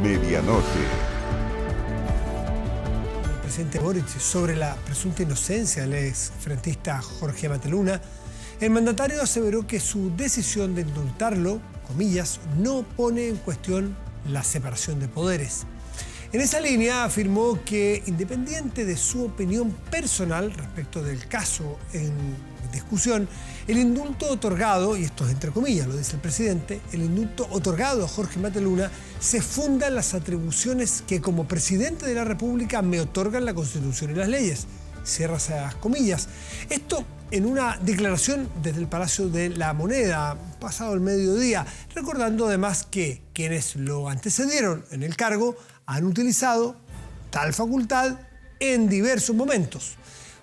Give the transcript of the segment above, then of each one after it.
Medianoche. El presidente Boric sobre la presunta inocencia del exfrentista Jorge Mateluna, el mandatario aseveró que su decisión de indultarlo, comillas, no pone en cuestión la separación de poderes. En esa línea afirmó que, independiente de su opinión personal respecto del caso en discusión, el indulto otorgado, y esto es entre comillas, lo dice el presidente, el indulto otorgado a Jorge Mateluna se funda en las atribuciones que como presidente de la República me otorgan la Constitución y las leyes. Cierra esas comillas. Esto en una declaración desde el Palacio de la Moneda, pasado el mediodía, recordando además que quienes lo antecedieron en el cargo han utilizado tal facultad en diversos momentos.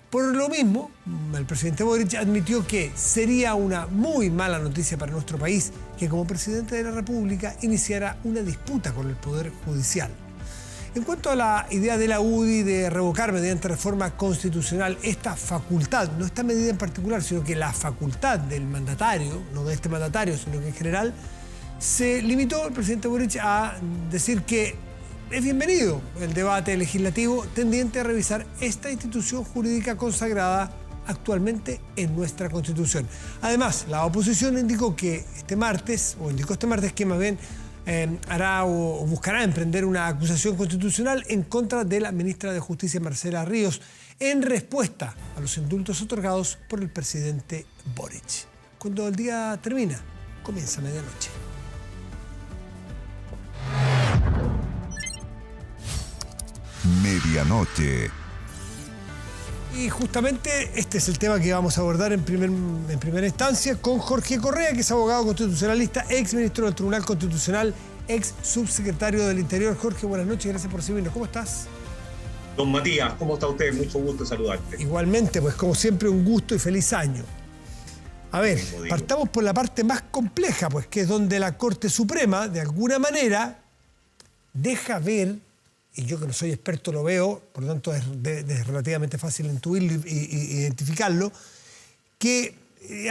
Por lo mismo, el presidente Boric admitió que sería una muy mala noticia para nuestro país que como presidente de la República iniciara una disputa con el Poder Judicial. En cuanto a la idea de la UDI de revocar mediante reforma constitucional esta facultad, no esta medida en particular, sino que la facultad del mandatario, no de este mandatario, sino que en general, se limitó el presidente Boric a decir que es bienvenido el debate legislativo tendiente a revisar esta institución jurídica consagrada actualmente en nuestra Constitución. Además, la oposición indicó este martes que más bien hará o buscará emprender una acusación constitucional en contra de la ministra de Justicia, Marcela Ríos, en respuesta a los indultos otorgados por el presidente Boric. Cuando el día termina, comienza medianoche. Medianoche. Y justamente este es el tema que vamos a abordar en primera instancia con Jorge Correa, que es abogado constitucionalista, ex ministro del Tribunal Constitucional, ex subsecretario del Interior. Jorge, buenas noches, gracias por recibirnos. ¿Cómo estás? Don Matías, ¿cómo está usted? Mucho gusto saludarte. Igualmente, pues como siempre, un gusto y feliz año. A ver, partamos por la parte más compleja, pues que es donde la Corte Suprema, de alguna manera, deja ver, y yo que no soy experto lo veo, por lo tanto es relativamente fácil intuirlo y identificarlo, que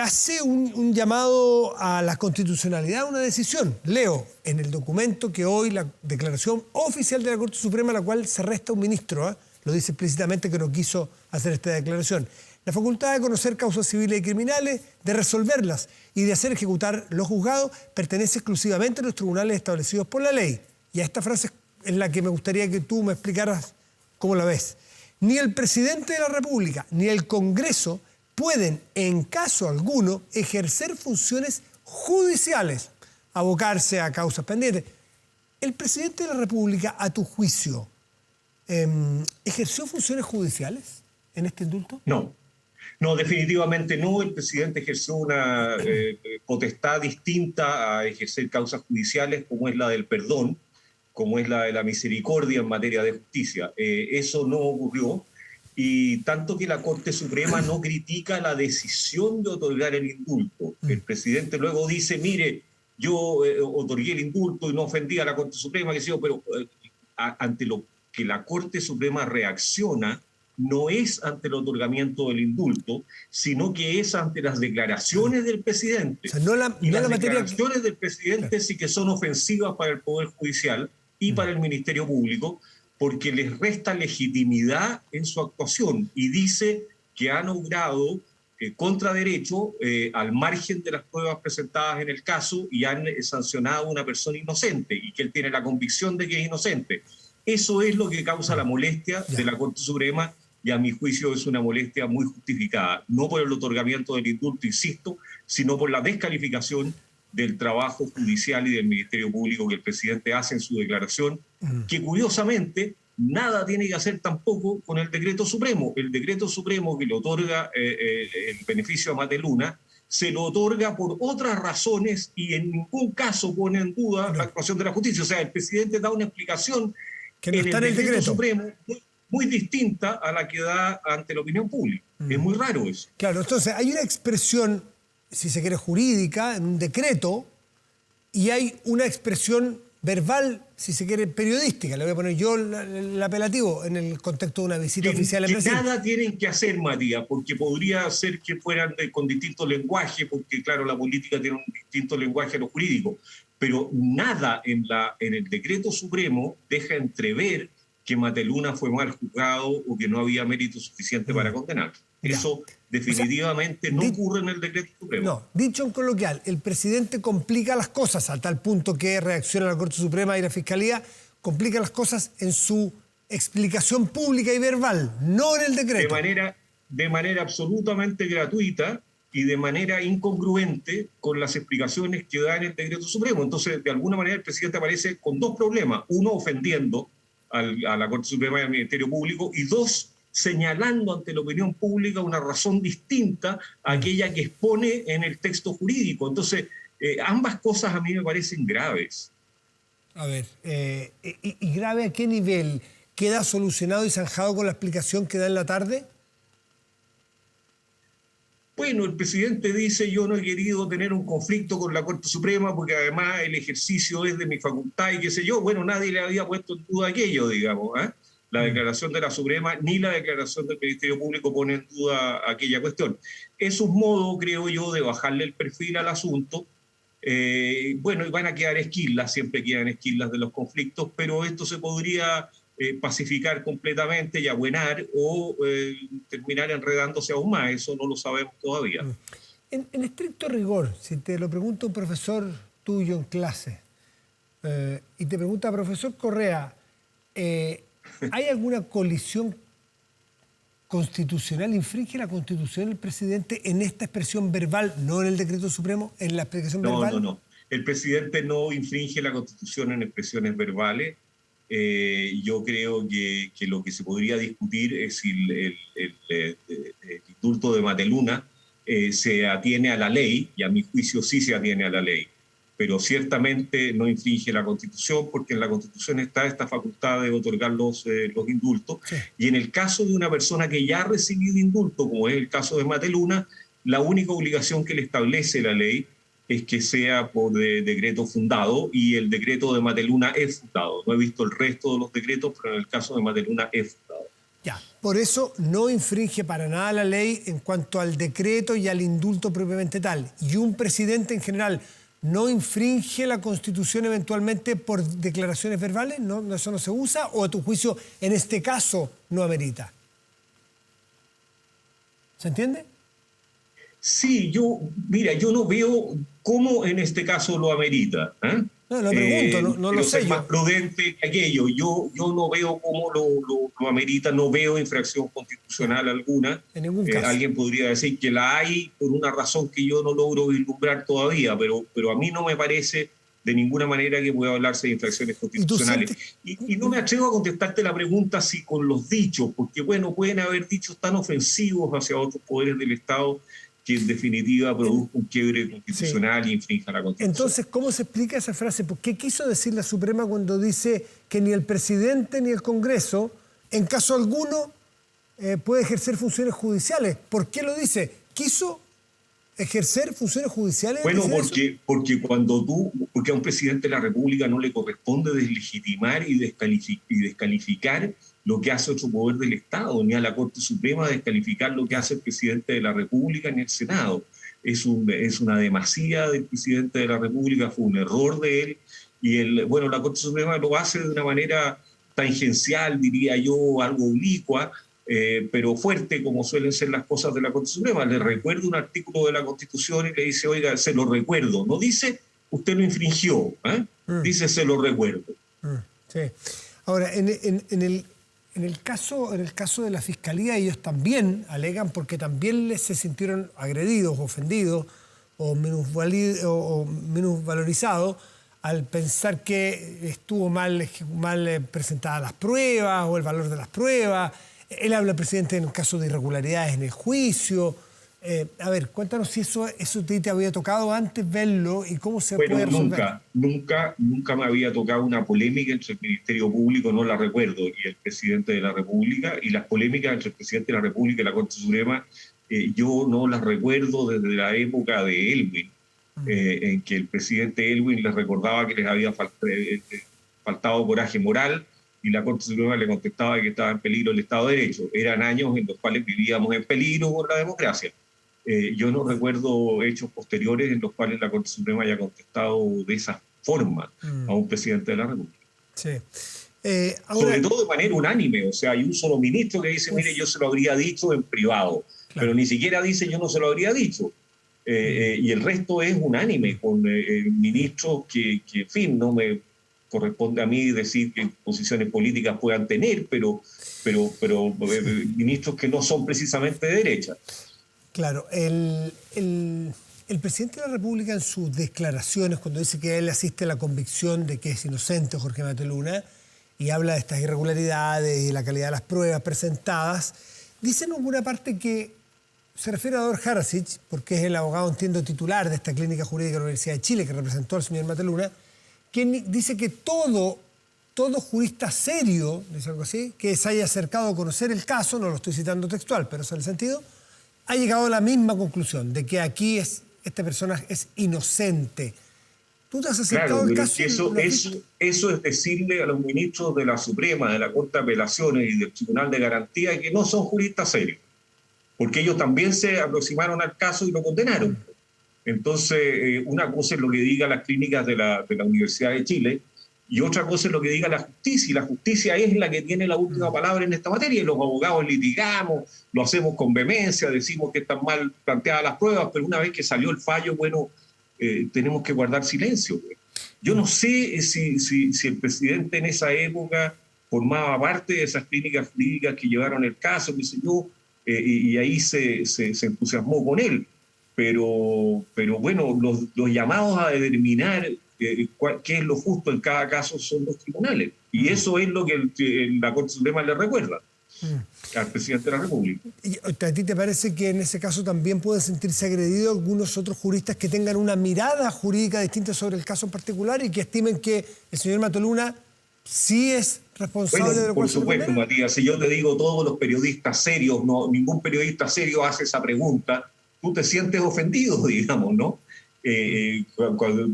hace un llamado a la constitucionalidad, una decisión. Leo en el documento que hoy, la declaración oficial de la Corte Suprema, a la cual se resta un ministro, lo dice explícitamente que no quiso hacer esta declaración. La facultad de conocer causas civiles y criminales, de resolverlas y de hacer ejecutar los juzgados pertenece exclusivamente a los tribunales establecidos por la ley. Y a esta frase es la que me gustaría que tú me explicaras cómo la ves. Ni el presidente de la República ni el Congreso pueden, en caso alguno, ejercer funciones judiciales, abocarse a causas pendientes. ¿El presidente de la República, a tu juicio, ejerció funciones judiciales en este indulto? No, definitivamente no. El presidente ejerció una potestad distinta a ejercer causas judiciales, como es la del perdón, como es la de la misericordia en materia de justicia. Eso no ocurrió, y tanto que la Corte Suprema no critica la decisión de otorgar el indulto. El presidente luego dice, mire, yo otorgué el indulto y no ofendí a la Corte Suprema, pero ante lo que la Corte Suprema reacciona, no es ante el otorgamiento del indulto, sino que es ante las declaraciones del presidente. O sea, las declaraciones del presidente sí que son ofensivas para el Poder Judicial y para el Ministerio Público, porque les resta legitimidad en su actuación y dice que han obrado contra derecho al margen de las pruebas presentadas en el caso y han sancionado a una persona inocente y que él tiene la convicción de que es inocente. Eso es lo que causa la molestia de la Corte Suprema, y a mi juicio es una molestia muy justificada, no por el otorgamiento del indulto, insisto, sino por la descalificación del trabajo judicial y del Ministerio Público que el presidente hace en su declaración, que curiosamente nada tiene que hacer tampoco con el decreto supremo. El decreto supremo que le otorga el beneficio a Mateluna se lo otorga por otras razones y en ningún caso pone en duda la actuación de la justicia. O sea, el presidente da una explicación que no está en el decreto supremo muy distinta a la que da ante la opinión pública. Es muy raro eso. Claro, entonces hay una expresión, si se quiere, jurídica, en un decreto, y hay una expresión verbal, si se quiere, periodística. Le voy a poner yo el apelativo en el contexto de una visita oficial al presidente. Nada tienen que hacer, Matías, porque podría ser que fueran con distintos lenguajes, porque claro, la política tiene un distinto lenguaje a lo jurídico, pero nada en el decreto supremo deja entrever que Mateluna fue mal juzgado o que no había mérito suficiente para condenar. Eso definitivamente no ocurre en el decreto supremo. No, dicho en coloquial, el presidente complica las cosas a tal punto que reacciona la Corte Suprema y la Fiscalía, complica las cosas en su explicación pública y verbal, no en el decreto. De manera absolutamente gratuita y de manera incongruente con las explicaciones que da en el decreto supremo. Entonces, de alguna manera, el presidente aparece con dos problemas. Uno, ofendiendo a la Corte Suprema y al Ministerio Público, y dos, señalando ante la opinión pública una razón distinta a aquella que expone en el texto jurídico. Entonces, ambas cosas a mí me parecen graves. A ver, ¿y grave a qué nivel? ¿Queda solucionado y zanjado con la explicación que da en la tarde? Bueno, el presidente dice: yo no he querido tener un conflicto con la Corte Suprema porque además el ejercicio es de mi facultad y qué sé yo. Bueno, nadie le había puesto en duda aquello, digamos, ¿eh? La declaración de la Suprema ni la declaración del Ministerio Público pone en duda aquella cuestión. Es un modo, creo yo, de bajarle el perfil al asunto. Bueno, y van a quedar esquillas, siempre quedan esquillas de los conflictos, pero esto se podría pacificar completamente y abuenar o terminar enredándose aún más. Eso no lo sabemos todavía. En estricto rigor, si te lo pregunta un profesor tuyo en clase y te pregunta, profesor Correa, ¿hay alguna colisión constitucional? ¿Infringe la Constitución el presidente en esta expresión verbal, no en el decreto supremo, en la explicación verbal? No. El presidente no infringe la Constitución en expresiones verbales. Yo creo que lo que se podría discutir es si el indulto de Mateluna se atiene a la ley, y a mi juicio sí se atiene a la ley, pero ciertamente no infringe la Constitución, porque en la Constitución está esta facultad de otorgar los indultos. Sí. Y en el caso de una persona que ya ha recibido indulto, como es el caso de Mateluna, la única obligación que le establece la ley es que sea por decreto fundado, y el decreto de Mateluna es fundado. No he visto el resto de los decretos, pero en el caso de Mateluna es fundado. Ya, por eso no infringe para nada la ley en cuanto al decreto y al indulto propiamente tal. Y un presidente en general no infringe la Constitución eventualmente por declaraciones verbales, ¿no? ¿Eso no se usa? ¿O a tu juicio en este caso no amerita? ¿Se entiende? Sí, yo no veo cómo en este caso lo amerita. No, lo pregunto, no lo sé. Es más prudente que aquello. Yo no veo cómo lo amerita, no veo infracción constitucional alguna. En ningún caso. Alguien podría decir que la hay por una razón que yo no logro vislumbrar todavía, pero a mí no me parece de ninguna manera que pueda hablarse de infracciones constitucionales. Y no me atrevo a contestarte la pregunta si con los dichos, porque bueno, pueden haber dichos tan ofensivos hacia otros poderes del Estado que en definitiva produzca un quiebre constitucional y infrinja la Constitución. Entonces, ¿cómo se explica esa frase? ¿Por qué quiso decir la Suprema cuando dice que ni el presidente ni el Congreso, en caso alguno, puede ejercer funciones judiciales? ¿Por qué lo dice? ¿Quiso ejercer funciones judiciales? Bueno, porque a un presidente de la República no le corresponde deslegitimar y descalificar lo que hace otro poder del Estado, ni a la Corte Suprema descalificar lo que hace el presidente de la República ni el Senado. Es una demasía del presidente de la República, fue un error de él, y la Corte Suprema lo hace de una manera tangencial, diría yo, algo oblicua, pero fuerte, como suelen ser las cosas de la Corte Suprema. Le recuerda un artículo de la Constitución y le dice: oiga, se lo recuerdo. No dice usted lo infringió, dice se lo recuerdo. Sí. Ahora, en el caso de la Fiscalía, ellos también alegan, porque también se sintieron agredidos, ofendidos o minusvalorizados al pensar que estuvo mal presentadas las pruebas o el valor de las pruebas. Él habla, presidente, en el caso de irregularidades en el juicio. A ver, cuéntanos si eso te había tocado antes verlo y cómo se puede resolver. Nunca me había tocado una polémica entre el Ministerio Público, no la recuerdo, y el presidente de la República, y las polémicas entre el presidente de la República y la Corte Suprema, yo no las recuerdo desde la época de Elwin, en que el presidente Elwin les recordaba que les había faltado coraje moral, y la Corte Suprema le contestaba que estaba en peligro el Estado de Derecho. Eran años en los cuales vivíamos en peligro por la democracia. Yo no recuerdo hechos posteriores en los cuales la Corte Suprema haya contestado de esa forma a un presidente de la República. Sí. Sobre todo de manera unánime, o sea, hay un solo ministro que dice, mire, yo se lo habría dicho en privado, pero ni siquiera dice yo no se lo habría dicho. Y el resto es unánime, con ministros que, en fin, no me corresponde a mí decir qué posiciones políticas puedan tener, pero ministros que no son precisamente de derecha. Claro, el presidente de la República en sus declaraciones, cuando dice que él asiste a la convicción de que es inocente Jorge Mateluna, y habla de estas irregularidades y la calidad de las pruebas presentadas, dice en alguna parte que se refiere a Dor Harasic, porque es el abogado, entiendo, titular de esta clínica jurídica de la Universidad de Chile que representó al señor Mateluna, quien dice que todo jurista serio, dice algo así, que se haya acercado a conocer el caso, no lo estoy citando textual, pero es el sentido, ha llegado a la misma conclusión, de que aquí este personaje es inocente. ¿Tú te has acercado al caso? Eso es decirle a los ministros de la Suprema, de la Corte de Apelaciones y del Tribunal de Garantía que no son juristas serios, porque ellos también se aproximaron al caso y lo condenaron. Entonces, una cosa es lo que digan las clínicas de la Universidad de Chile y otra cosa es lo que diga la justicia, y la justicia es la que tiene la última palabra en esta materia, y los abogados litigamos, lo hacemos con vehemencia, decimos que están mal planteadas las pruebas, pero una vez que salió el fallo, bueno, tenemos que guardar silencio. Yo no sé si el presidente en esa época formaba parte de esas clínicas jurídicas que llevaron el caso, qué sé yo, y ahí se entusiasmó con él. Pero bueno, los llamados a determinar qué es lo justo en cada caso son los tribunales. Y eso es lo que la Corte Suprema le recuerda al presidente de la República. ¿A ti te parece que en ese caso también pueden sentirse agredidos algunos otros juristas que tengan una mirada jurídica distinta sobre el caso en particular y que estimen que el señor Mateluna sí es responsable de lo que por supuesto, Matías, si yo te digo todos los periodistas serios, no, ningún periodista serio hace esa pregunta, tú te sientes ofendido, digamos, ¿no? Cuando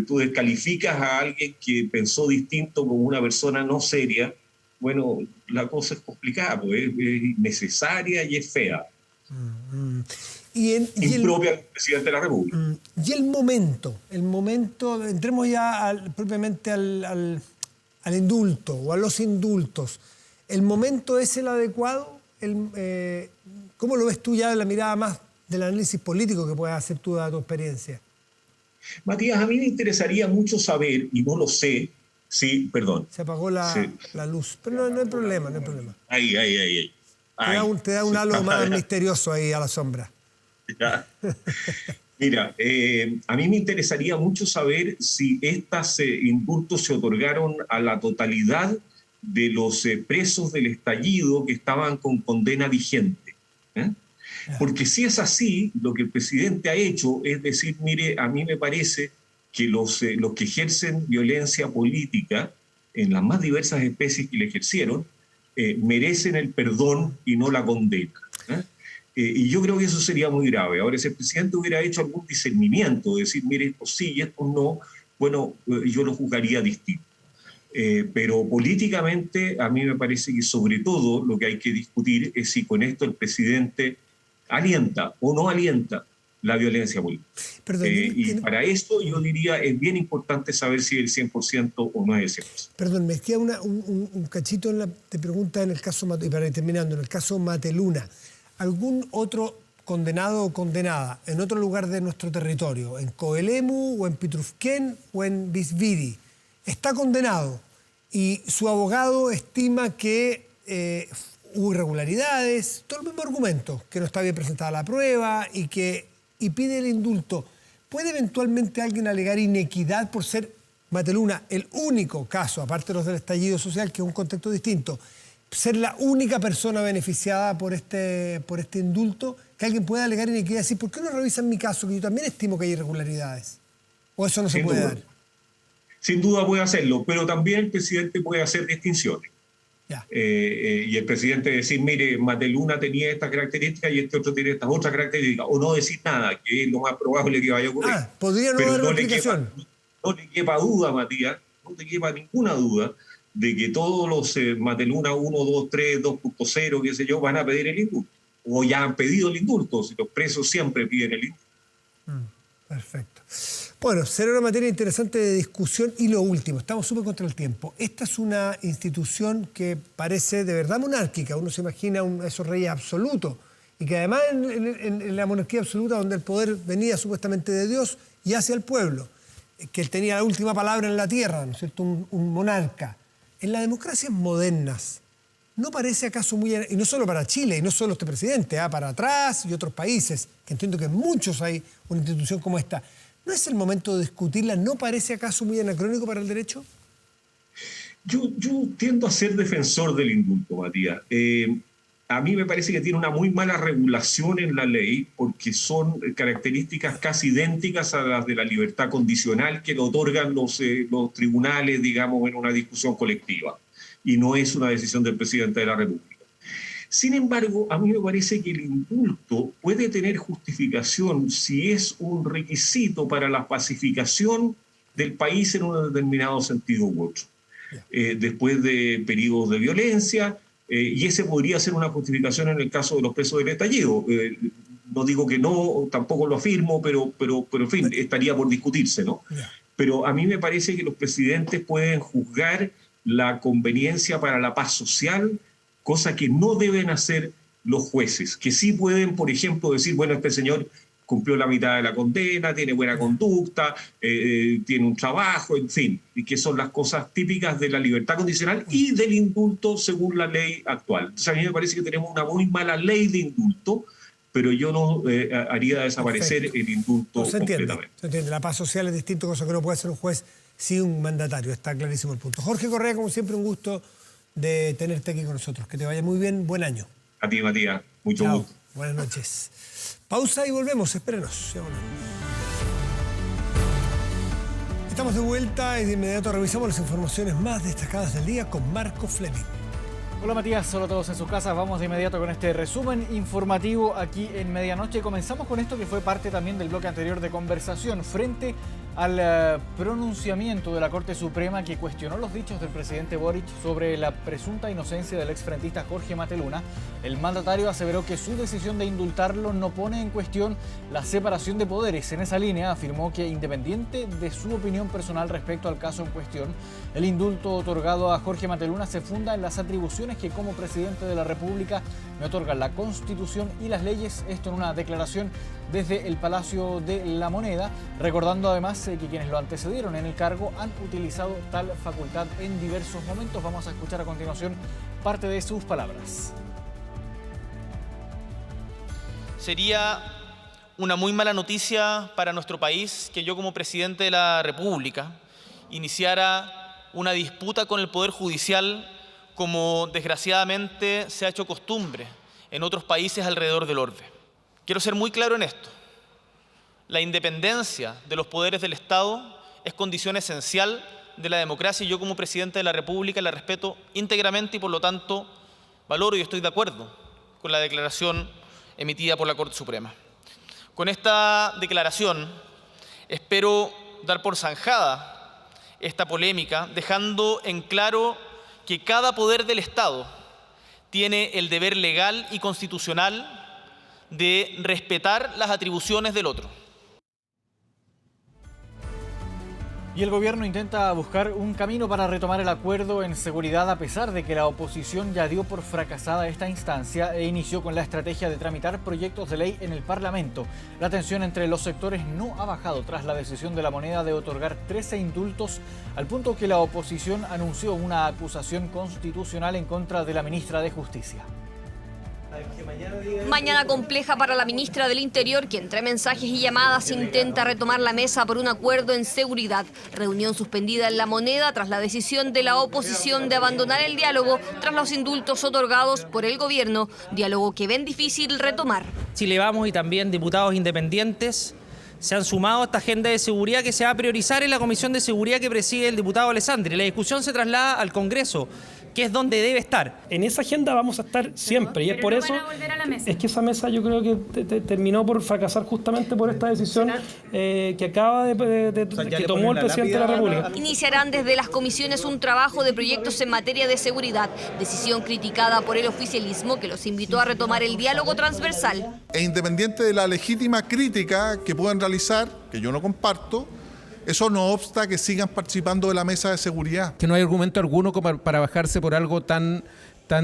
tú descalificas a alguien que pensó distinto como una persona no seria, bueno, la cosa es complicada, pues, es innecesaria y es fea. Impropia del presidente de la República. Y el momento, entremos ya propiamente al indulto o a los indultos. ¿El momento es el adecuado? ¿Cómo lo ves tú ya de la mirada más del análisis político que puedas hacer tú de tu experiencia? Matías, a mí me interesaría mucho saber, y no lo sé, sí, perdón. Se apagó la luz, pero no hay problema, no hay problema. Ahí. Te da un halo más misterioso ahí a la sombra. Ya. Mira, a mí me interesaría mucho saber si estos indultos se otorgaron a la totalidad de los presos del estallido que estaban con condena vigente. Porque si es así, lo que el presidente ha hecho es decir, mire, a mí me parece que los que ejercen violencia política en las más diversas especies que le ejercieron merecen el perdón y no la condena. Y yo creo que eso sería muy grave. Ahora, si el presidente hubiera hecho algún discernimiento, decir, mire, esto sí y esto no, bueno, yo lo juzgaría distinto. Pero políticamente a mí me parece que sobre todo lo que hay que discutir es si con esto el presidente alienta o no alienta la violencia política. Y para esto yo diría es bien importante saber si es el 100% o no es el 100%. Perdón, me queda un cachito de pregunta en el caso, y para ir terminando, en el caso Mateluna. ¿Algún otro condenado o condenada en otro lugar de nuestro territorio, en Coelemu o en Pitrufquén o en Visvidi, está condenado y su abogado estima que hubo irregularidades, todo el mismo argumento, que no está bien presentada la prueba y pide el indulto? ¿Puede eventualmente alguien alegar inequidad por ser Mateluna el único caso, aparte de los del estallido social, que es un contexto distinto, ser la única persona beneficiada por este indulto, que alguien pueda alegar inequidad y decir, ¿por qué no revisan mi caso? Que yo también estimo que hay irregularidades. ¿O eso no se puede dar? Sin duda puede hacerlo, pero también el presidente puede hacer distinciones. Y el presidente decir, mire, Mateluna tenía estas características y este otro tiene estas otras características, o no decir nada, que es lo más probable que vaya a ocurrir. Podría no dar una explicación. No le quepa duda, Matías, no te quepa ninguna duda de que todos los Mateluna 1, 2, 3, 2.0, qué sé yo, van a pedir el indulto. O ya han pedido el indulto, si los presos siempre piden el indulto. Perfecto. Bueno, será una materia interesante de discusión. Y lo último, estamos súper contra el tiempo. Esta es una institución que parece de verdad monárquica. Uno se imagina a esos reyes absolutos. Y que además en la monarquía absoluta, donde el poder venía supuestamente de Dios y hacia el pueblo, que él tenía la última palabra en la tierra, ¿no es cierto?, un monarca. En las democracias modernas, ¿no parece acaso muy... y no solo para Chile, y no solo este presidente, para atrás y otros países, que entiendo que en muchos hay una institución como esta, ¿no es el momento de discutirla? ¿No parece acaso muy anacrónico para el derecho? Yo tiendo a ser defensor del indulto, Matías. A mí me parece que tiene una muy mala regulación en la ley porque son características casi idénticas a las de la libertad condicional que lo otorgan los tribunales, digamos, en una discusión colectiva. Y no es una decisión del presidente de la República. Sin embargo, a mí me parece que el indulto puede tener justificación si es un requisito para la pacificación del país en un determinado sentido u otro. Después de periodos de violencia, y ese podría ser una justificación en el caso de los presos del estallido. No digo que no, tampoco lo afirmo, pero en fin, estaría por discutirse, ¿no? Pero a mí me parece que los presidentes pueden juzgar la conveniencia para la paz social, cosa que no deben hacer los jueces, que sí pueden, por ejemplo, decir, bueno, este señor cumplió la mitad de la condena, tiene buena conducta, tiene un trabajo, en fin, y que son las cosas típicas de la libertad condicional y del indulto según la ley actual. Entonces a mí me parece que tenemos una muy mala ley de indulto, pero yo no haría desaparecer el indulto completamente. Se entiende, la paz social es distinto, cosa que no puede hacer un juez sin un mandatario, está clarísimo el punto. Jorge Correa, como siempre, un gusto de tenerte aquí con nosotros. Que te vaya muy bien, buen año. A ti, Matías, mucho gusto. Buenas noches. Pausa y volvemos, espérenos. Estamos de vuelta y de inmediato revisamos las informaciones más destacadas del día con Marco Fleming. Hola Matías, hola a todos en sus casas. Vamos de inmediato con este resumen informativo aquí en Medianoche. Comenzamos con esto que fue parte también del bloque anterior de conversación frente al pronunciamiento de la Corte Suprema que cuestionó los dichos del presidente Boric sobre la presunta inocencia del exfrentista Jorge Mateluna. El mandatario aseveró que su decisión de indultarlo no pone en cuestión la separación de poderes. En esa línea afirmó que, independiente de su opinión personal respecto al caso en cuestión, el indulto otorgado a Jorge Mateluna se funda en las atribuciones que como presidente de la República me otorgan la Constitución y las leyes. Esto en una declaración desde el Palacio de la Moneda, recordando además que quienes lo antecedieron en el cargo han utilizado tal facultad en diversos momentos. Vamos a escuchar a continuación parte de sus palabras. Sería una muy mala noticia para nuestro país que yo como presidente de la República iniciara una disputa con el Poder Judicial como desgraciadamente se ha hecho costumbre en otros países alrededor del orbe. Quiero ser muy claro en esto. La independencia de los poderes del Estado es condición esencial de la democracia y yo como presidente de la República la respeto íntegramente y por lo tanto valoro y estoy de acuerdo con la declaración emitida por la Corte Suprema. Con esta declaración espero dar por zanjada esta polémica, dejando en claro que cada poder del Estado tiene el deber legal y constitucional de respetar las atribuciones del otro. Y el gobierno intenta buscar un camino para retomar el acuerdo en seguridad a pesar de que la oposición ya dio por fracasada esta instancia e inició con la estrategia de tramitar proyectos de ley en el Parlamento. La tensión entre los sectores no ha bajado tras la decisión de la Moneda de otorgar 13 indultos, al punto que la oposición anunció una acusación constitucional en contra de la ministra de Justicia. Mañana compleja para la ministra del Interior, que entre mensajes y llamadas intenta retomar la mesa por un acuerdo en seguridad. Reunión suspendida en La Moneda tras la decisión de la oposición de abandonar el diálogo tras los indultos otorgados por el gobierno, diálogo que ven difícil retomar. Chile Vamos y también diputados independientes se han sumado a esta agenda de seguridad que se va a priorizar en la Comisión de Seguridad que preside el diputado Alessandri. La discusión se traslada al Congreso, que es donde debe estar. En esa agenda vamos a estar siempre y es por eso es que esa mesa yo creo que terminó por fracasar justamente por esta decisión que acaba que tomó el presidente de la República. Iniciarán desde las comisiones un trabajo de proyectos en materia de seguridad, decisión criticada por el oficialismo que los invitó a retomar el diálogo transversal. E independiente de la legítima crítica que puedan realizar, que yo no comparto, Eso no obsta que sigan participando de la mesa de seguridad. Que no hay argumento alguno para bajarse por algo tan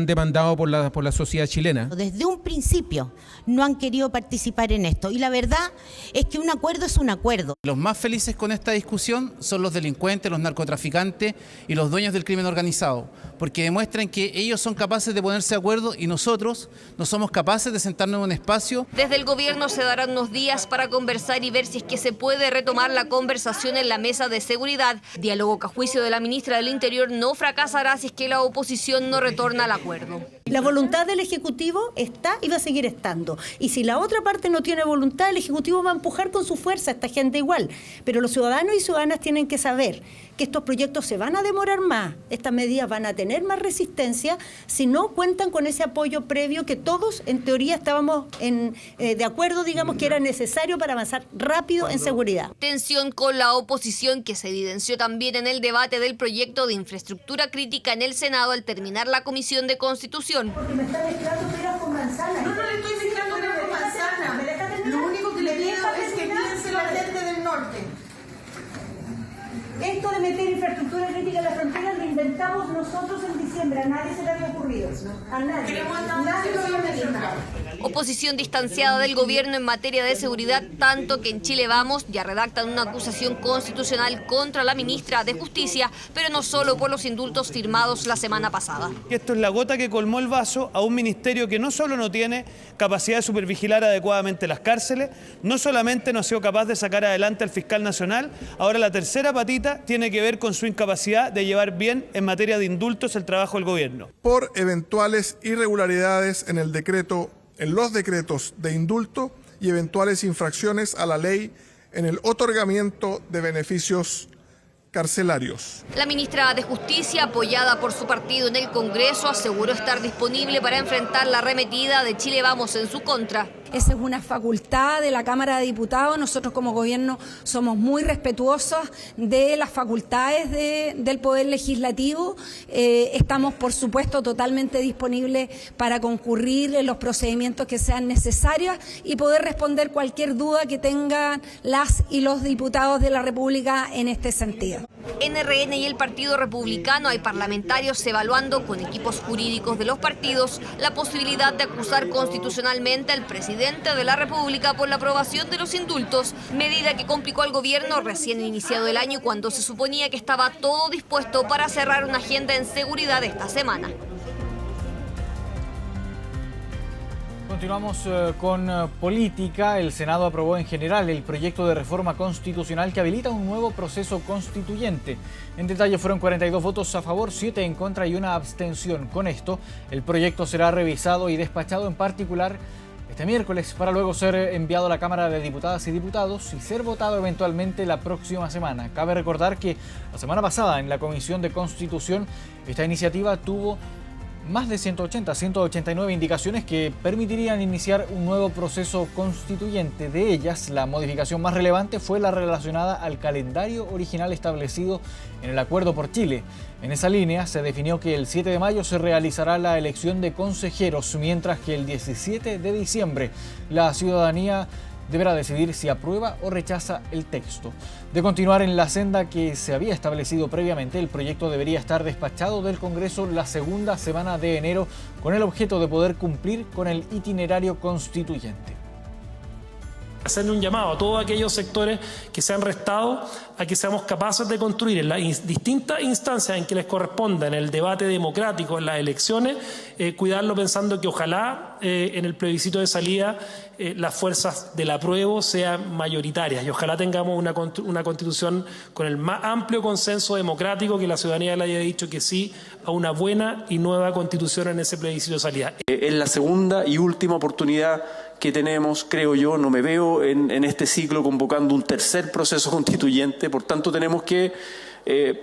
demandado por la sociedad chilena. Desde un principio no han querido participar en esto y la verdad es que un acuerdo es un acuerdo. Los más felices con esta discusión son los delincuentes, los narcotraficantes y los dueños del crimen organizado, porque demuestran que ellos son capaces de ponerse de acuerdo y nosotros no somos capaces de sentarnos en un espacio. Desde el gobierno se darán unos días para conversar y ver si es que se puede retomar la conversación en la mesa de seguridad, diálogo que a juicio de la ministra del Interior no fracasará si es que la oposición no retorna a la acuerdo. La voluntad del Ejecutivo está y va a seguir estando. Y si la otra parte no tiene voluntad, el Ejecutivo va a empujar con su fuerza a esta gente igual. Pero los ciudadanos y ciudadanas tienen que saber que estos proyectos se van a demorar más, estas medidas van a tener más resistencia si no cuentan con ese apoyo previo que todos en teoría estábamos de acuerdo, digamos, que era necesario para avanzar rápido en seguridad. Tensión con la oposición que se evidenció también en el debate del proyecto de infraestructura crítica en el Senado al terminar la Comisión de Constitución. Porque me está mezclando peras con manzanas. No le estoy mezclando peras con manzanas. Lo único que le pido es que piense la gente del norte. Esto de meter infraestructura crítica en la frontera lo inventamos nosotros en diciembre. A nadie se le había ocurrido. A nadie. Nadie lo había mencionado. Oposición distanciada del gobierno en materia de seguridad, tanto que en Chile Vamos ya redactan una acusación constitucional contra la ministra de Justicia, pero no solo por los indultos firmados la semana pasada. Esto es la gota que colmó el vaso a un ministerio que no solo no tiene capacidad de supervigilar adecuadamente las cárceles, no solamente no ha sido capaz de sacar adelante al fiscal nacional, ahora la tercera patita tiene que ver con su incapacidad de llevar bien en materia de indultos el trabajo del gobierno. Por eventuales irregularidades en los decretos de indulto y eventuales infracciones a la ley en el otorgamiento de beneficios carcelarios. La ministra de Justicia, apoyada por su partido en el Congreso, aseguró estar disponible para enfrentar la arremetida de Chile Vamos en su contra. Esa es una facultad de la Cámara de Diputados. Nosotros como gobierno somos muy respetuosos de las facultades del Poder Legislativo. Estamos, por supuesto, totalmente disponibles para concurrir en los procedimientos que sean necesarios y poder responder cualquier duda que tengan las y los diputados de la República en este sentido. En RN y el Partido Republicano hay parlamentarios evaluando con equipos jurídicos de los partidos la posibilidad de acusar constitucionalmente al presidente de la República por la aprobación de los indultos, medida que complicó al gobierno recién iniciado el año cuando se suponía que estaba todo dispuesto para cerrar una agenda en seguridad esta semana. Continuamos con política. El Senado aprobó en general el proyecto de reforma constitucional que habilita un nuevo proceso constituyente. En detalle fueron 42 votos a favor, 7 en contra y una abstención. Con esto, el proyecto será revisado y despachado en particular este miércoles para luego ser enviado a la Cámara de Diputadas y Diputados y ser votado eventualmente la próxima semana. Cabe recordar que la semana pasada en la Comisión de Constitución esta iniciativa tuvo más de 189 indicaciones que permitirían iniciar un nuevo proceso constituyente. De ellas, la modificación más relevante fue la relacionada al calendario original establecido en el Acuerdo por Chile. En esa línea se definió que el 7 de mayo se realizará la elección de consejeros, mientras que el 17 de diciembre la ciudadanía deberá decidir si aprueba o rechaza el texto. De continuar en la senda que se había establecido previamente, el proyecto debería estar despachado del Congreso la segunda semana de enero con el objeto de poder cumplir con el itinerario constituyente. Hacerle un llamado a todos aquellos sectores que se han restado a que seamos capaces de construir en las distintas instancias en que les corresponda en el debate democrático, en las elecciones, cuidarlo pensando que ojalá en el plebiscito de salida las fuerzas del apruebo sean mayoritarias y ojalá tengamos una constitución con el más amplio consenso democrático, que la ciudadanía le haya dicho que sí a una buena y nueva constitución en ese plebiscito de salida. Es la segunda y última oportunidad que tenemos, creo yo. No me veo en este ciclo convocando un tercer proceso constituyente, por tanto tenemos que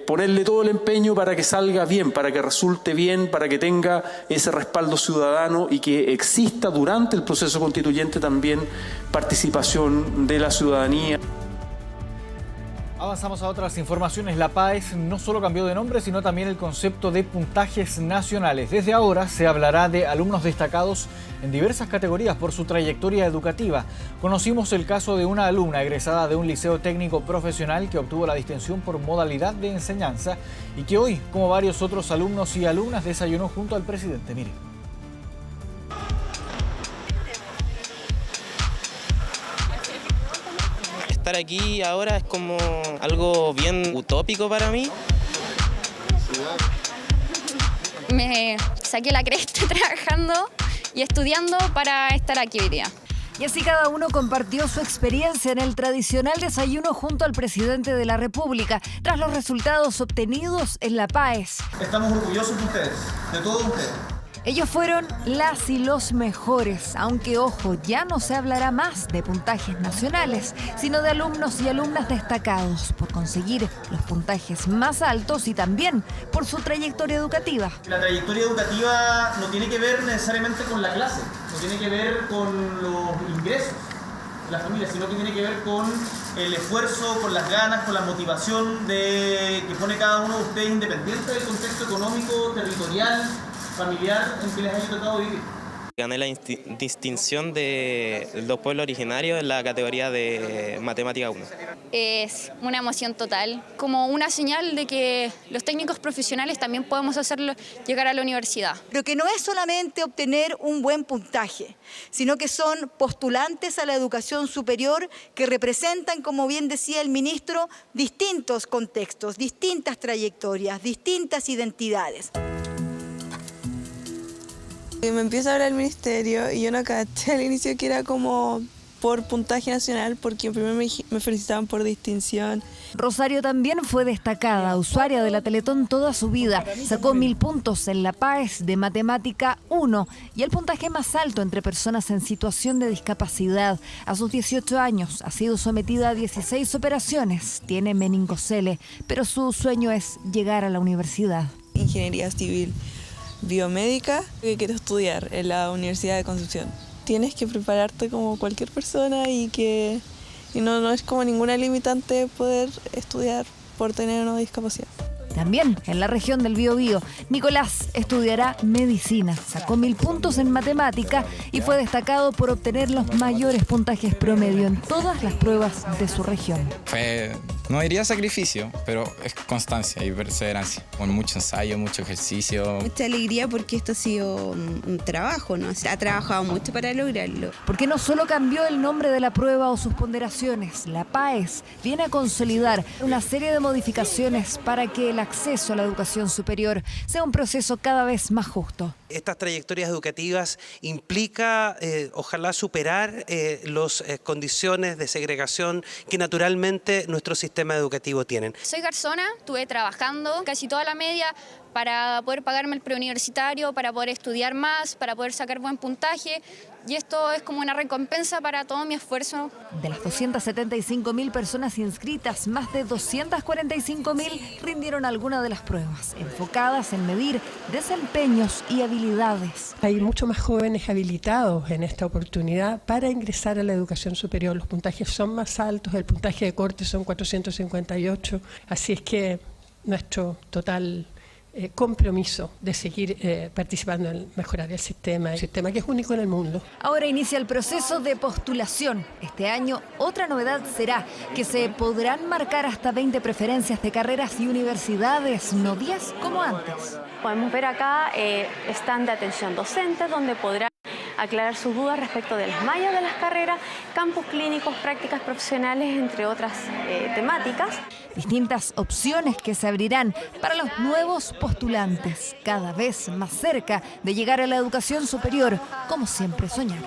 ponerle todo el empeño para que salga bien, para que resulte bien, para que tenga ese respaldo ciudadano y que exista durante el proceso constituyente también participación de la ciudadanía. Avanzamos a otras informaciones. La PAES no solo cambió de nombre, sino también el concepto de puntajes nacionales. Desde ahora se hablará de alumnos destacados en diversas categorías por su trayectoria educativa. Conocimos el caso de una alumna egresada de un liceo técnico profesional que obtuvo la distinción por modalidad de enseñanza y que hoy, como varios otros alumnos y alumnas, desayunó junto al presidente. Mire. Estar aquí ahora es como algo bien utópico para mí. Me saqué la cresta trabajando y estudiando para estar aquí hoy día. Y así cada uno compartió su experiencia en el tradicional desayuno junto al presidente de la República, tras los resultados obtenidos en la PAES. Estamos orgullosos de ustedes, de todos ustedes. Ellos fueron las y los mejores, aunque ojo, ya no se hablará más de puntajes nacionales, sino de alumnos y alumnas destacados por conseguir los puntajes más altos y también por su trayectoria educativa. La trayectoria educativa no tiene que ver necesariamente con la clase, no tiene que ver con los ingresos de la familia, sino que tiene que ver con el esfuerzo, con las ganas, con la motivación que pone cada uno de ustedes, independiente del contexto económico, territorial, familiar en que les haya tocado vivir. Gané la distinción de los pueblos originarios en la categoría de Matemática 1. Es una emoción total, como una señal de que los técnicos profesionales también podemos hacerlo llegar a la universidad. Pero que no es solamente obtener un buen puntaje, sino que son postulantes a la educación superior que representan, como bien decía el ministro, distintos contextos, distintas trayectorias, distintas identidades. Me empieza a hablar el ministerio y yo no caché al inicio que era como por puntaje nacional, porque primero me felicitaban por distinción. Rosario también fue destacada, usuaria de la Teletón toda su vida. Sacó 1000 puntos en la PAES de Matemática 1 y el puntaje más alto entre personas en situación de discapacidad. A sus 18 años ha sido sometida a 16 operaciones, tiene meningocele, pero su sueño es llegar a la universidad. Ingeniería civil biomédica que quiero estudiar en la Universidad de Concepción. Tienes que prepararte como cualquier persona y no es como ninguna limitante poder estudiar por tener una discapacidad. También en la región del Biobío, Nicolás estudiará medicina. Sacó 1000 puntos en matemática y fue destacado por obtener los mayores puntajes promedio en todas las pruebas de su región. No diría sacrificio, pero es constancia y perseverancia, con mucho ensayo, mucho ejercicio. Mucha alegría porque esto ha sido un trabajo, ¿no? Se ha trabajado mucho para lograrlo. Porque no solo cambió el nombre de la prueba o sus ponderaciones, la PAES viene a consolidar una serie de modificaciones para que el acceso a la educación superior sea un proceso cada vez más justo. Estas trayectorias educativas implica, ojalá, superar las condiciones de segregación que naturalmente nuestro sistema educativo tiene. Soy garzona, estuve trabajando casi toda la media para poder pagarme el preuniversitario, para poder estudiar más, para poder sacar buen puntaje. Y esto es como una recompensa para todo mi esfuerzo. De las 275.000 personas inscritas, más de 245.000 rindieron alguna de las pruebas, enfocadas en medir desempeños y habilidades. Hay muchos más jóvenes habilitados en esta oportunidad para ingresar a la educación superior. Los puntajes son más altos, el puntaje de corte son 458, así es que nuestro total compromiso de seguir participando en mejorar el sistema que es único en el mundo. Ahora inicia el proceso de postulación. Este año otra novedad será que se podrán marcar hasta 20 preferencias de carreras y universidades, no 10 como antes. Podemos ver acá stand de atención docente donde podrán aclarar sus dudas respecto de las mallas de las carreras, campus clínicos, prácticas profesionales, entre otras temáticas. Distintas opciones que se abrirán para los nuevos postulantes, cada vez más cerca de llegar a la educación superior, como siempre soñaron.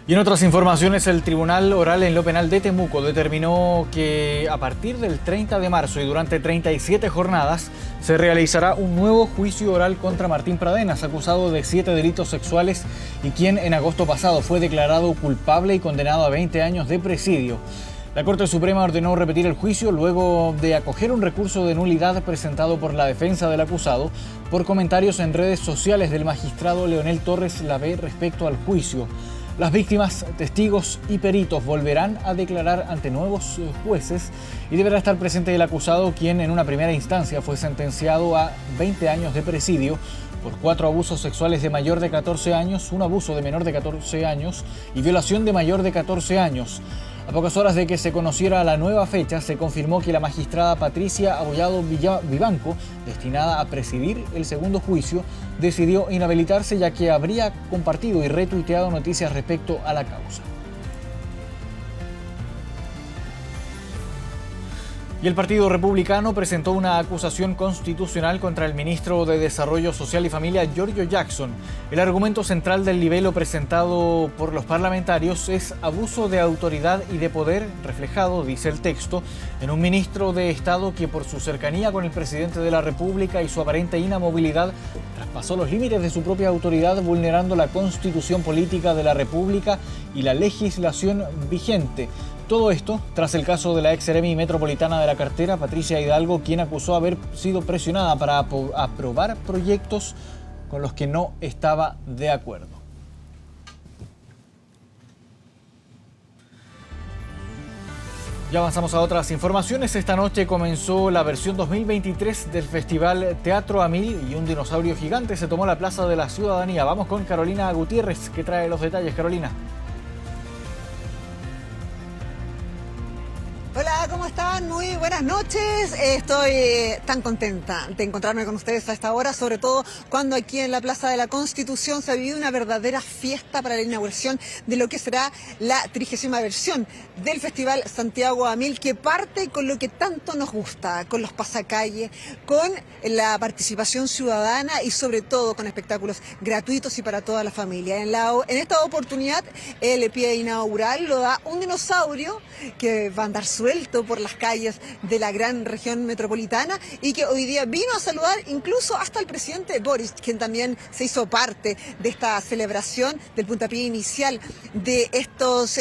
Y en otras informaciones, el Tribunal Oral en lo Penal de Temuco determinó que a partir del 30 de marzo y durante 37 jornadas se realizará un nuevo juicio oral contra Martín Pradenas, acusado de 7 delitos sexuales y quien en agosto pasado fue declarado culpable y condenado a 20 años de presidio. La Corte Suprema ordenó repetir el juicio luego de acoger un recurso de nulidad presentado por la defensa del acusado por comentarios en redes sociales del magistrado Leonel Torres Lavé respecto al juicio. Las víctimas, testigos y peritos volverán a declarar ante nuevos jueces y deberá estar presente el acusado, quien en una primera instancia fue sentenciado a 20 años de presidio por 4 abusos sexuales de mayor de 14 años, un abuso de menor de 14 años y violación de mayor de 14 años. A pocas horas de que se conociera la nueva fecha, se confirmó que la magistrada Patricia Abollado Vivanco, destinada a presidir el segundo juicio, decidió inhabilitarse, ya que habría compartido y retuiteado noticias respecto a la causa. Y el Partido Republicano presentó una acusación constitucional contra el ministro de Desarrollo Social y Familia, Giorgio Jackson. El argumento central del libelo presentado por los parlamentarios es abuso de autoridad y de poder, reflejado, dice el texto, en un ministro de Estado que por su cercanía con el presidente de la República y su aparente inamovilidad traspasó los límites de su propia autoridad, vulnerando la Constitución Política de la República y la legislación vigente. Todo esto tras el caso de la ex seremi metropolitana de la cartera, Patricia Hidalgo, quien acusó haber sido presionada para aprobar proyectos con los que no estaba de acuerdo. Ya avanzamos a otras informaciones. Esta noche comenzó la versión 2023 del Festival Teatro a Mil y un dinosaurio gigante se tomó la Plaza de la Ciudadanía. Vamos con Carolina Gutiérrez, que trae los detalles. Carolina. Hola, ¿cómo están? Muy buenas noches. Estoy tan contenta de encontrarme con ustedes a esta hora, sobre todo cuando aquí en la Plaza de la Constitución se ha vivido una verdadera fiesta para la inauguración de lo que será la 30ª versión del Festival Santiago a Mil, que parte con lo que tanto nos gusta, con los pasacalles, con la participación ciudadana y sobre todo con espectáculos gratuitos y para toda la familia. En esta oportunidad el pie inaugural lo da un dinosaurio que va a andar suelto por las calles de la gran región metropolitana y que hoy día vino a saludar incluso hasta el presidente Boris, quien también se hizo parte de esta celebración del puntapié inicial de estos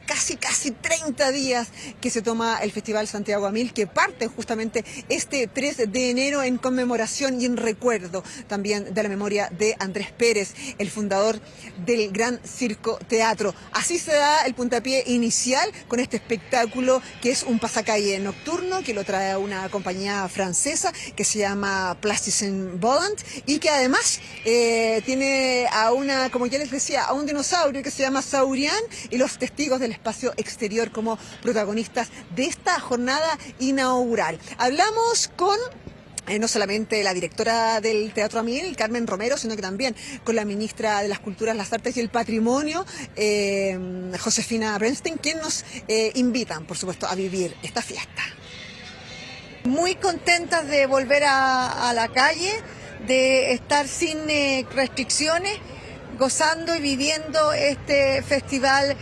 casi 30 días que se toma el Festival Santiago a Mil, que parte justamente este 3 de enero en conmemoración y en recuerdo también de la memoria de Andrés Pérez, el fundador del Gran Circo Teatro. Así se da el puntapié inicial con este espectáculo que es un pasacalle nocturno que lo trae una compañía francesa que se llama Plasticine Volant y que además tiene como ya les decía, a un dinosaurio que se llama Saurian y los testigos del espacio exterior como protagonistas de esta jornada inaugural. Hablamos con no solamente la directora del Teatro a Mil, Carmen Romero, sino que también con la ministra de las Culturas, las Artes y el Patrimonio, Josefina Bernstein, quien nos invitan, por supuesto, a vivir esta fiesta. Muy contentas de volver a la calle, de estar sin restricciones, gozando y viviendo este Festival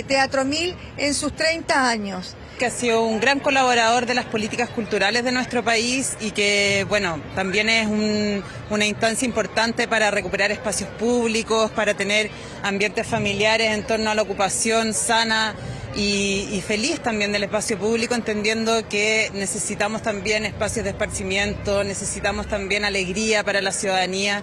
Teatro a Mil en sus 30 años. Que ha sido un gran colaborador de las políticas culturales de nuestro país y que, bueno, también es una instancia importante para recuperar espacios públicos, para tener ambientes familiares en torno a la ocupación sana y feliz también del espacio público, entendiendo que necesitamos también espacios de esparcimiento, necesitamos también alegría para la ciudadanía.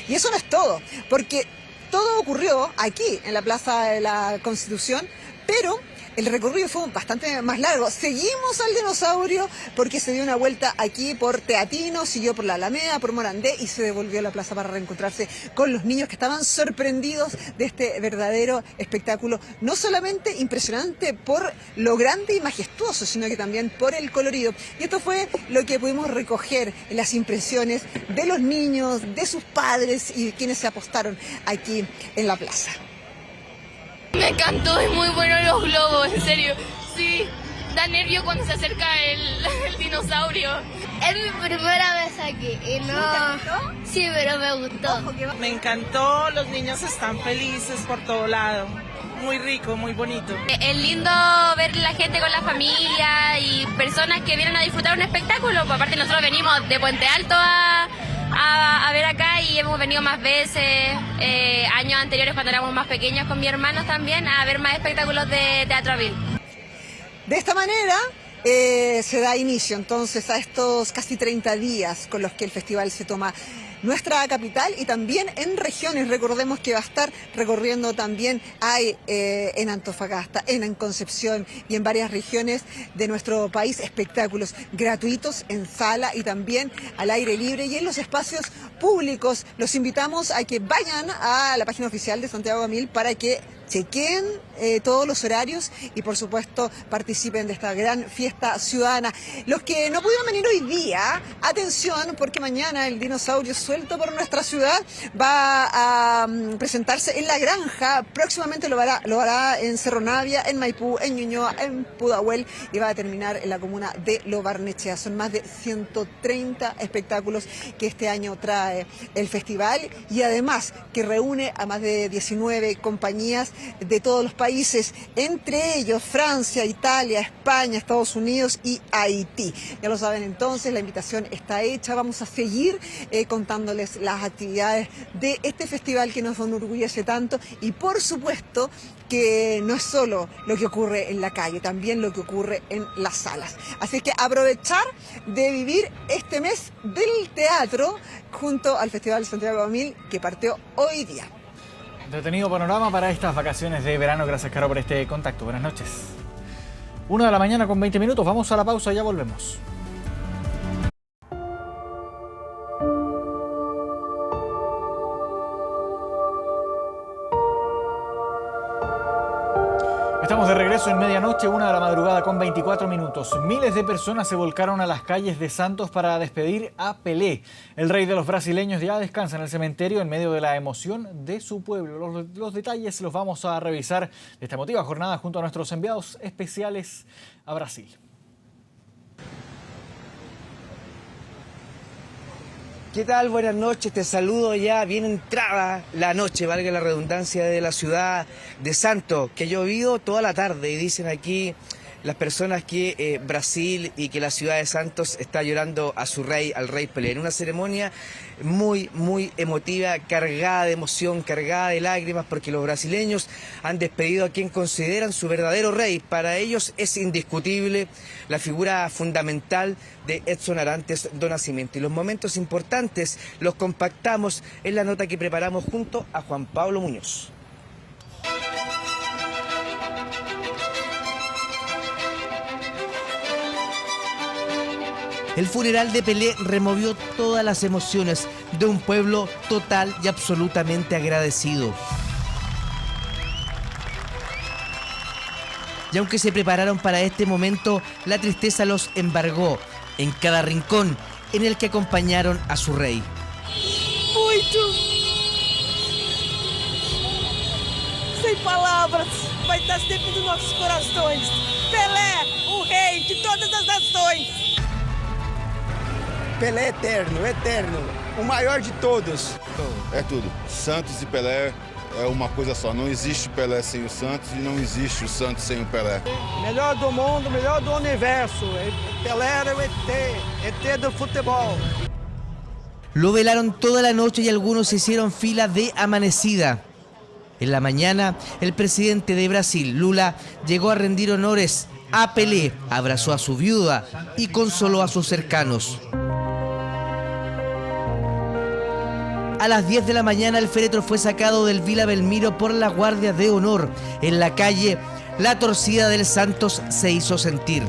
Y eso no es todo, porque todo ocurrió aquí, en la Plaza de la Constitución, pero el recorrido fue bastante más largo. Seguimos al dinosaurio porque se dio una vuelta aquí por Teatino, siguió por la Alameda, por Morandé y se devolvió a la plaza para reencontrarse con los niños que estaban sorprendidos de este verdadero espectáculo, no solamente impresionante por lo grande y majestuoso, sino que también por el colorido. Y esto fue lo que pudimos recoger en las impresiones de los niños, de sus padres y quienes se apostaron aquí en la plaza. Me encantó, es muy bueno los globos, en serio. Sí, da nervio cuando se acerca el dinosaurio. Es mi primera vez aquí y no... ¿Te gustó? Sí, pero me gustó. Me encantó, los niños están felices por todo lado. Muy rico, muy bonito. Es lindo ver la gente con la familia y personas que vienen a disfrutar un espectáculo. Aparte nosotros venimos de Puente Alto a ver acá y hemos venido más veces, años anteriores cuando éramos más pequeños con mis hermanos también, a ver más espectáculos de Teatro a Mil. De esta manera se da inicio entonces a estos casi 30 días con los que el festival se toma nuestra capital y también en regiones. Recordemos que va a estar recorriendo también en Antofagasta, en Concepción y en varias regiones de nuestro país espectáculos gratuitos en sala y también al aire libre y en los espacios públicos. Los invitamos a que vayan a la página oficial de Santiago 2000 para que chequeen todos los horarios y por supuesto participen de esta gran fiesta ciudadana. Los que no pudieron venir hoy día, atención, porque mañana el dinosaurio suelto por nuestra ciudad va a presentarse en La Granja. Próximamente lo hará en Cerro Navia, en Maipú, en Ñuñoa, en Pudahuel y va a terminar en la comuna de Lo Barnechea. Son más de 130 espectáculos que este año trae el festival y además que reúne a más de 19 compañías de todos los países, entre ellos Francia, Italia, España, Estados Unidos y Haití. Ya lo saben entonces, la invitación está hecha. Vamos a seguir contándoles las actividades de este festival que nos enorgullece tanto y por supuesto que no es solo lo que ocurre en la calle, también lo que ocurre en las salas. Así que aprovechar de vivir este mes del teatro junto al Festival Santiago 2000 que partió hoy día. Entretenido panorama para estas vacaciones de verano. Gracias, Caro, por este contacto. Buenas noches. 1 de la mañana con 20 minutos. Vamos a la pausa, ya volvemos. Estamos de regreso en medianoche, 1 de la madrugada con 24 minutos. Miles de personas se volcaron a las calles de Santos para despedir a Pelé. El rey de los brasileños ya descansa en el cementerio en medio de la emoción de su pueblo. Los detalles los vamos a revisar de esta emotiva jornada junto a nuestros enviados especiales a Brasil. ¿Qué tal? Buenas noches, te saludo ya bien entrada la noche, valga la redundancia, de la ciudad de Santos, que ha llovido toda la tarde y dicen aquí las personas que Brasil y que la ciudad de Santos está llorando a su rey, al rey Pelé, en una ceremonia muy emotiva, cargada de emoción, cargada de lágrimas, porque los brasileños han despedido a quien consideran su verdadero rey. Para ellos es indiscutible la figura fundamental de Edson Arantes do Nascimento. Y los momentos importantes los compactamos en la nota que preparamos junto a Juan Pablo Muñoz. El funeral de Pelé removió todas las emociones de un pueblo total y absolutamente agradecido. Y aunque se prepararon para este momento, la tristeza los embargó en cada rincón en el que acompañaron a su rey. Muito! Sem palavras, vai estar sempre nos nossos corações. Pelé, o rei de todas as nações. Pelé eterno, eterno, o maior de todos. É tudo. Santos e Pelé é uma coisa só. Não existe Pelé sem o Santos e não existe o Santos sem o Pelé. Melhor do mundo, melhor do universo. Pelé era o ET do futebol. Lo velaron toda la noche y algunos hicieron fila de amanecida. En la mañana, el presidente de Brasil, Lula, llegó a rendir honores a Pelé, abrazó a su viuda y consoló a sus cercanos. A las 10 de la mañana el féretro fue sacado del Vila Belmiro por la Guardia de Honor. En la calle, la torcida del Santos se hizo sentir.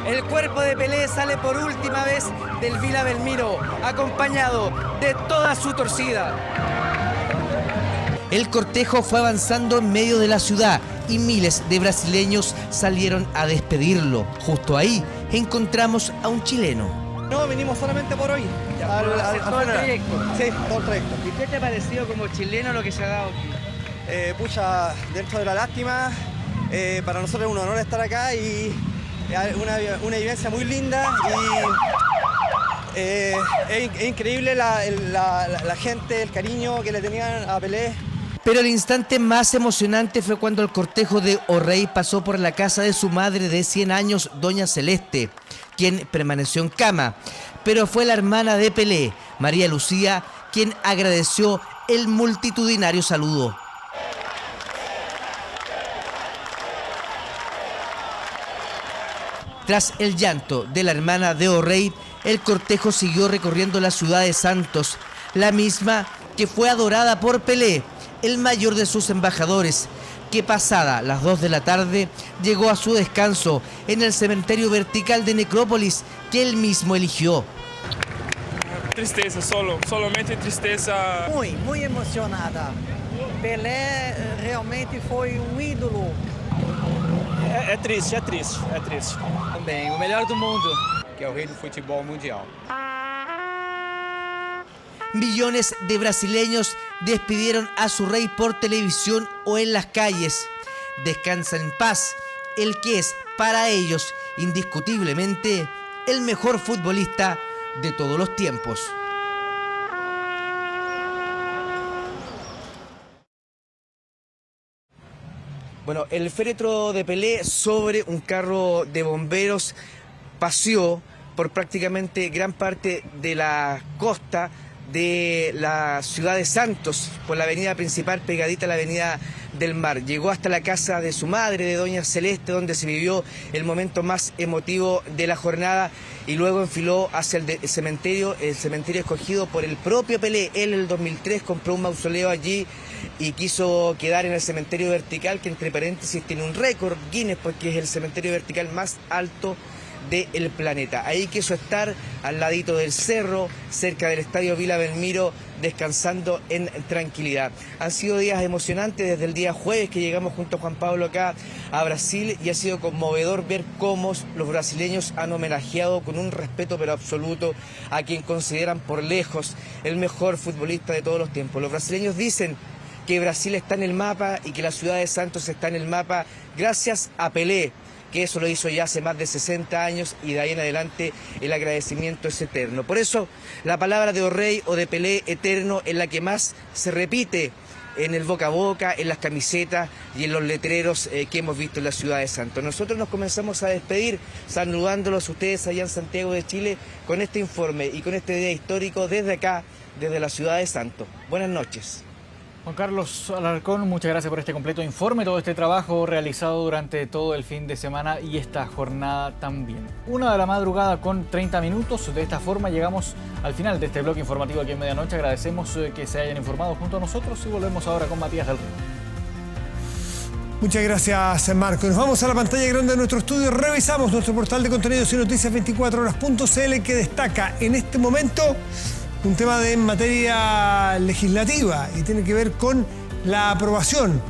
El cuerpo de Pelé sale por última vez del Vila Belmiro, acompañado de toda su torcida. El cortejo fue avanzando en medio de la ciudad y miles de brasileños salieron a despedirlo. Justo ahí encontramos a un chileno. No, venimos solamente por hoy. Todo el trayecto. Sí, todo el trayecto. ¿Y qué te ha parecido como chileno lo que se ha dado aquí? Pucha, dentro de la lástima, para nosotros es un honor estar acá y una vivencia muy linda y es increíble la gente, el cariño que le tenían a Pelé. Pero el instante más emocionante fue cuando el cortejo de O Rey pasó por la casa de su madre de 100 años, doña Celeste, quien permaneció en cama. Pero fue la hermana de Pelé, María Lucía, quien agradeció el multitudinario saludo. Tras el llanto de la hermana de O'Reilly, el cortejo siguió recorriendo la ciudad de Santos, la misma que fue adorada por Pelé, el mayor de sus embajadores, que pasada las 2 de la tarde llegó a su descanso en el cementerio vertical de Necrópolis que él mismo eligió. Tristeza, solamente tristeza. Muy emocionada. Pelé realmente foi ídolo. É triste. Também, o melhor do mundo, que é o rei do futebol mundial. Millones de brasileños despidieron a su rey por televisión o en las calles. Descansan en paz, el que es para ellos indiscutiblemente el mejor futbolista de todos los tiempos. Bueno, el féretro de Pelé sobre un carro de bomberos paseó por prácticamente gran parte de la costa de la ciudad de Santos, por la avenida principal pegadita a la avenida del Mar. Llegó hasta la casa de su madre, de doña Celeste, donde se vivió el momento más emotivo de la jornada, y luego enfiló hacia el cementerio escogido por el propio Pelé. Él en el 2003 compró un mausoleo allí y quiso quedar en el cementerio vertical, que entre paréntesis tiene un récord Guinness, porque es el cementerio vertical más alto del planeta. Ahí quiso estar al ladito del cerro, cerca del estadio Vila Belmiro, descansando en tranquilidad. Han sido días emocionantes desde el día jueves que llegamos junto a Juan Pablo acá a Brasil, y ha sido conmovedor ver cómo los brasileños han homenajeado con un respeto pero absoluto a quien consideran por lejos el mejor futbolista de todos los tiempos. Los brasileños dicen que Brasil está en el mapa y que la ciudad de Santos está en el mapa gracias a Pelé, que eso lo hizo ya hace más de 60 años, y de ahí en adelante el agradecimiento es eterno. Por eso la palabra de O'Reilly o de Pelé eterno es la que más se repite en el boca a boca, en las camisetas y en los letreros que hemos visto en la ciudad de Santos. Nosotros nos comenzamos a despedir saludándolos a ustedes allá en Santiago de Chile con este informe y con este día histórico desde acá, desde la ciudad de Santos. Buenas noches. Juan Carlos Alarcón, muchas gracias por este completo informe, todo este trabajo realizado durante todo el fin de semana y esta jornada también. 1 de la madrugada con 30 minutos, de esta forma llegamos al final de este bloque informativo aquí en Medianoche. Agradecemos que se hayan informado junto a nosotros y volvemos ahora con Matías del Río. Muchas gracias, Marco. Nos vamos a la pantalla grande de nuestro estudio, revisamos nuestro portal de contenidos y noticias 24horas.cl, que destaca en este momento un tema en materia legislativa y tiene que ver con la aprobación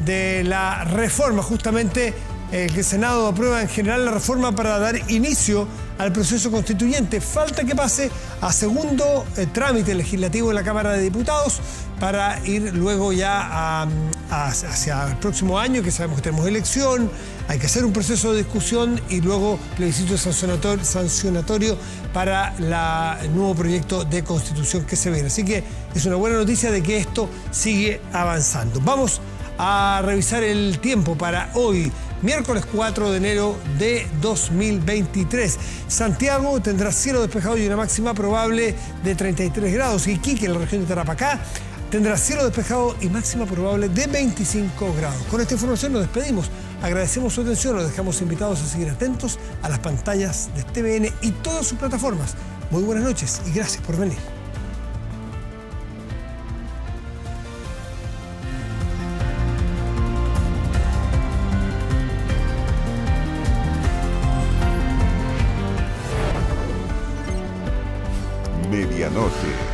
de la reforma. Justamente que el Senado aprueba en general la reforma para dar inicio al proceso constituyente. Falta que pase a segundo trámite legislativo en la Cámara de Diputados para ir luego ya hacia el próximo año, que sabemos que tenemos elección, hay que hacer un proceso de discusión y luego plebiscito sancionatorio para el nuevo proyecto de constitución que se viene. Así que es una buena noticia de que esto sigue avanzando. Vamos a revisar el tiempo para hoy, miércoles 4 de enero de 2023. Santiago tendrá cielo despejado y una máxima probable de 33 grados. Iquique, en la región de Tarapacá, tendrá cielo despejado y máxima probable de 25 grados. Con esta información nos despedimos. Agradecemos su atención, los dejamos invitados a seguir atentos a las pantallas de TVN y todas sus plataformas. Muy buenas noches y gracias por venir. Medianoche.